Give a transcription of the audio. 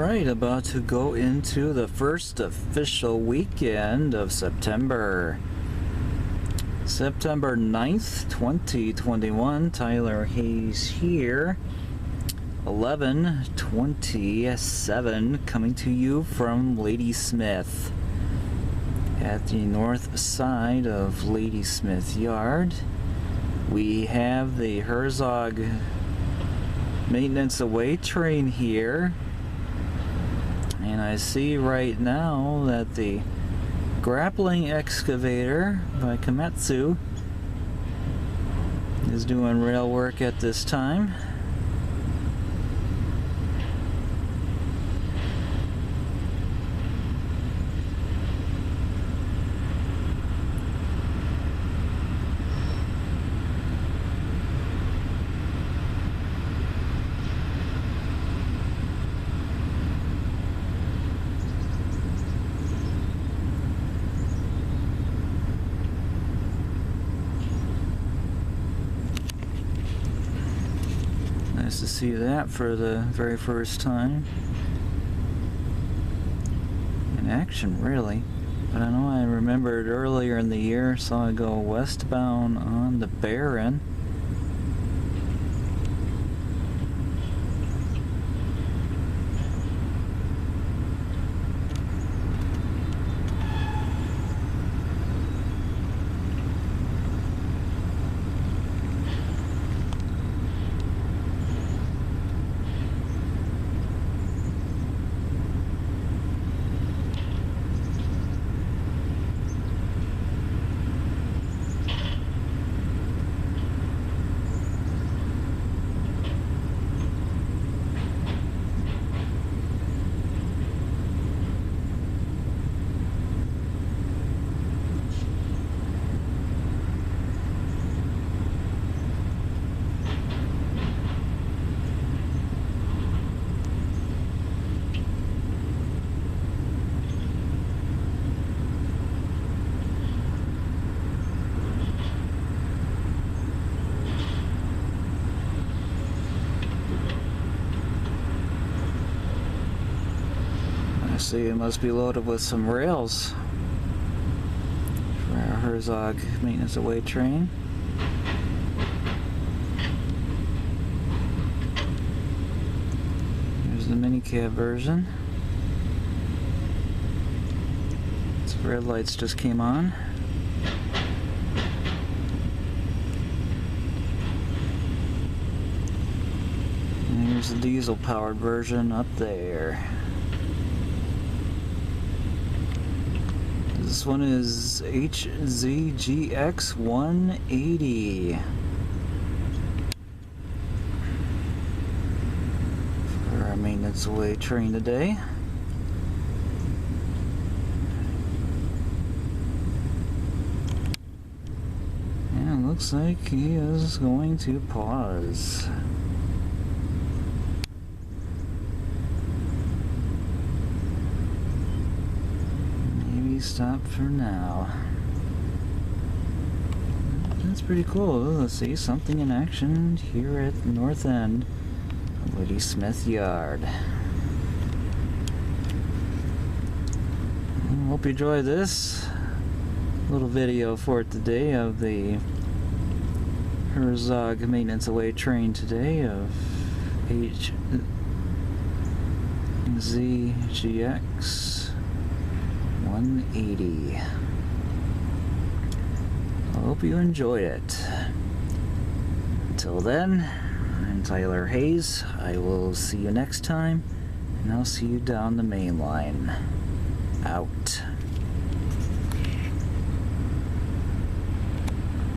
Alright, about to go into the first official weekend of September. September 9th, 2021. Tyler Hayes here. 11:27, coming to you from Ladysmith. At the north side of Ladysmith Yard, we have the Herzog maintenance away train here. And I see right now that the grappling excavator by Komatsu is doing rail work at this time. Nice to see that for the very first time in action, really. But I know I remembered earlier in the year, saw it go westbound on the Barren. See, it must be loaded with some rails for our Herzog maintenance away train. Here's the mini cab version. Some red lights just came on. And here's the diesel powered version up there. This one is HZGX 180 for our maintenance away train today. And it looks like he is going to pause. Stop for now. That's pretty cool. Let's see something in action here at the north end of Ladysmith Yard. Hope you enjoy this little video for today of the Herzog maintenance away train today of HZGX 180. I hope you enjoyed it. Until then, I'm Tyler Hayes. I will see you next time, and I'll see you down the main line. Out.